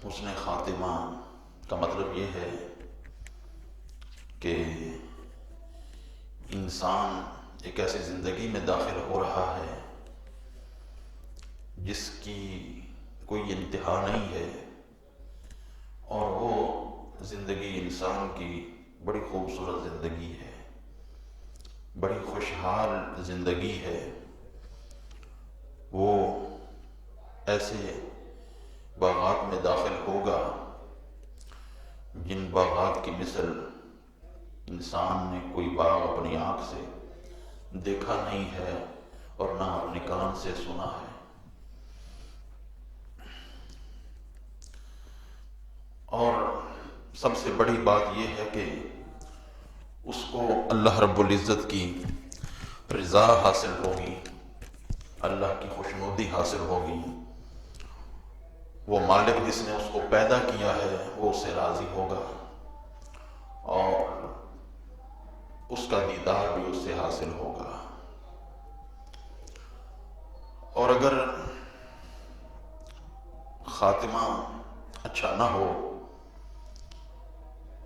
حسن خاتمہ کا مطلب یہ ہے کہ انسان ایک ایسی زندگی میں داخل ہو رہا ہے جس کی کوئی انتہا نہیں ہے، اور وہ زندگی انسان کی بڑی خوبصورت زندگی ہے، بڑی خوشحال زندگی ہے۔ وہ ایسے باغات میں داخل ہوگا جن باغات کی مثل انسان نے کوئی باغ اپنی آنکھ سے دیکھا نہیں ہے اور نہ اپنے کان سے سنا ہے۔ اور سب سے بڑی بات یہ ہے کہ اس کو اللہ رب العزت کی رضا حاصل ہوگی، اللہ کی خوشنودی حاصل ہوگی۔ وہ مالک جس نے اس کو پیدا کیا ہے وہ اس سے راضی ہوگا، اور اس کا دیدار بھی اس سے حاصل ہوگا۔ اور اگر خاتمہ اچھا نہ ہو،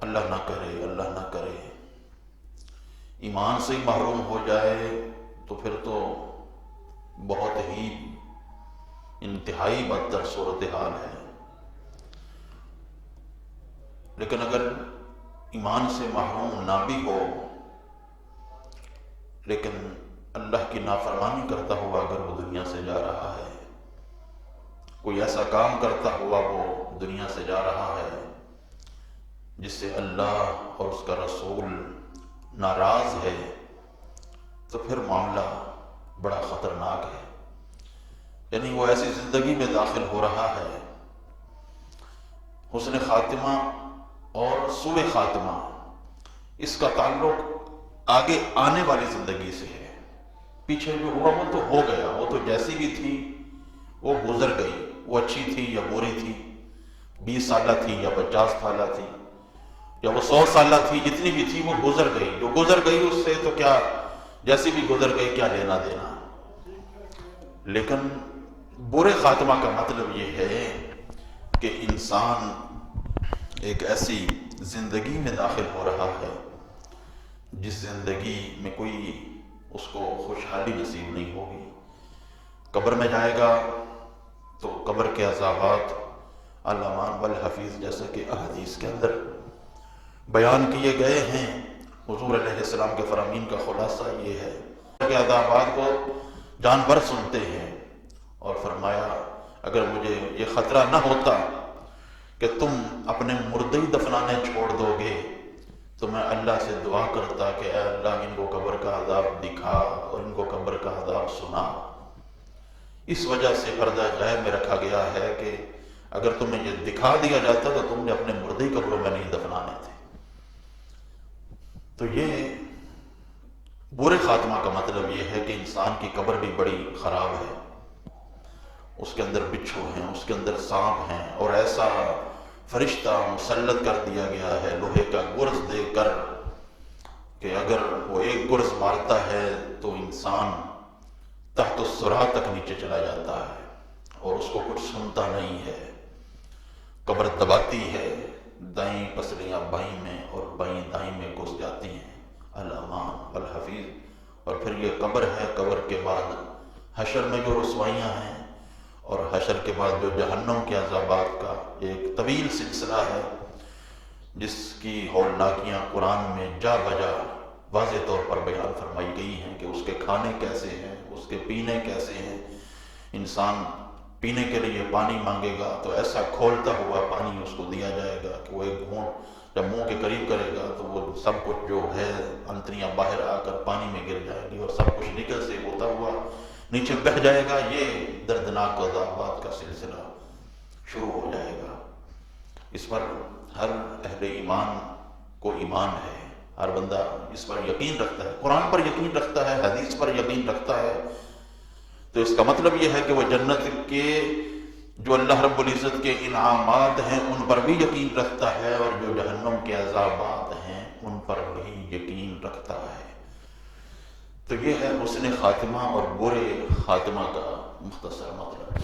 اللہ نہ کرے اللہ نہ کرے، ایمان سے ہی محروم ہو جائے تو پھر تو بہت ہی انتہائی بدتر صورتحال ہے۔ لیکن اگر ایمان سے محروم نہ بھی ہو، لیکن اللہ کی نافرمانی کرتا ہوا اگر وہ دنیا سے جا رہا ہے، کوئی ایسا کام کرتا ہوا وہ دنیا سے جا رہا ہے جس سے اللہ اور اس کا رسول ناراض ہے، تو پھر معاملہ بڑا خطرناک ہے۔ یعنی وہ ایسی زندگی میں داخل ہو رہا ہے۔ حسن خاتمہ اور سوء خاتمہ اس کا تعلق آگے آنے والی زندگی سے ہے۔ پیچھے جو ہوا وہ تو ہو گیا، وہ تو جیسی بھی تھی وہ گزر گئی، وہ اچھی تھی یا بری تھی، 20 سالہ تھی یا 50 سالہ تھی یا وہ 100 سالہ تھی، جتنی بھی تھی وہ گزر گئی۔ جو گزر گئی اس سے تو کیا، جیسی بھی گزر گئی، کیا لینا دینا۔ لیکن برے خاتمہ کا مطلب یہ ہے کہ انسان ایک ایسی زندگی میں داخل ہو رہا ہے جس زندگی میں کوئی اس کو خوشحالی نصیب نہیں ہوگی۔ قبر میں جائے گا تو قبر کے عذابات علامہ والحفیظ جیسا کہ احادیث کے اندر بیان کیے گئے ہیں۔ حضور علیہ السلام کے فرامین کا خلاصہ یہ ہے کہ عذابات کو جانور سنتے ہیں، اور فرمایا اگر مجھے یہ خطرہ نہ ہوتا کہ تم اپنے مردے دفنانے چھوڑ دو گے تو میں اللہ سے دعا کرتا کہ اے اللہ ان کو قبر کا عذاب دکھا اور ان کو قبر کا عذاب سنا۔ اس وجہ سے پردہ غیب میں رکھا گیا ہے کہ اگر تمہیں یہ دکھا دیا جاتا تو تم نے اپنے مردے قبروں میں نہیں دفنانے تھے۔ تو یہ برے خاتمہ کا مطلب یہ ہے کہ انسان کی قبر بھی بڑی خراب ہے، اس کے اندر بچھو ہیں، اس کے اندر سانپ ہیں، اور ایسا فرشتہ مسلط کر دیا گیا ہے لوہے کا گرز دے کر کہ اگر وہ ایک گرز مارتا ہے تو انسان تحت الثرى تک نیچے چلا جاتا ہے اور اس کو کچھ سنتا نہیں ہے۔ قبر دباتی ہے، دائیں پسلیاں بائیں میں اور بائیں دائیں میں گھس جاتی ہیں، الامان والحفیظ۔ اور پھر یہ قبر ہے، قبر کے بعد حشر میں جو رسوائیاں ہیں، اور حشر کے بعد جو جہنم کے عذابات کا ایک طویل سلسلہ ہے جس کی ہولناکیاں قرآن میں جا بجا واضح طور پر بیان فرمائی گئی ہیں کہ اس کے کھانے کیسے ہیں، اس کے پینے کیسے ہیں۔ انسان پینے کے لیے پانی مانگے گا تو ایسا کھولتا ہوا پانی اس کو دیا جائے گا کہ وہ ایک گھونٹ جب منہ کے قریب کرے گا تو وہ سب کچھ جو ہے انتڑیاں باہر آ کر پانی میں گر جائیں گی اور سب کچھ نکل سے ہوتا ہوا نیچے بہہ جائے گا۔ یہ دردناک عذابات کا سلسلہ شروع ہو جائے گا۔ اس پر ہر اہل ایمان کو ایمان ہے، ہر بندہ اس پر یقین رکھتا ہے، قرآن پر یقین رکھتا ہے، حدیث پر یقین رکھتا ہے۔ تو اس کا مطلب یہ ہے کہ وہ جنت کے جو اللہ رب العزت کے انعامات ہیں ان پر بھی یقین رکھتا ہے، اور جو جہنم کے عذابات ہیں ان پر بھی یقین رکھتا ہے۔ تو یہ ہے حسن خاتمہ اور برے خاتمہ کا مختصر مطلب۔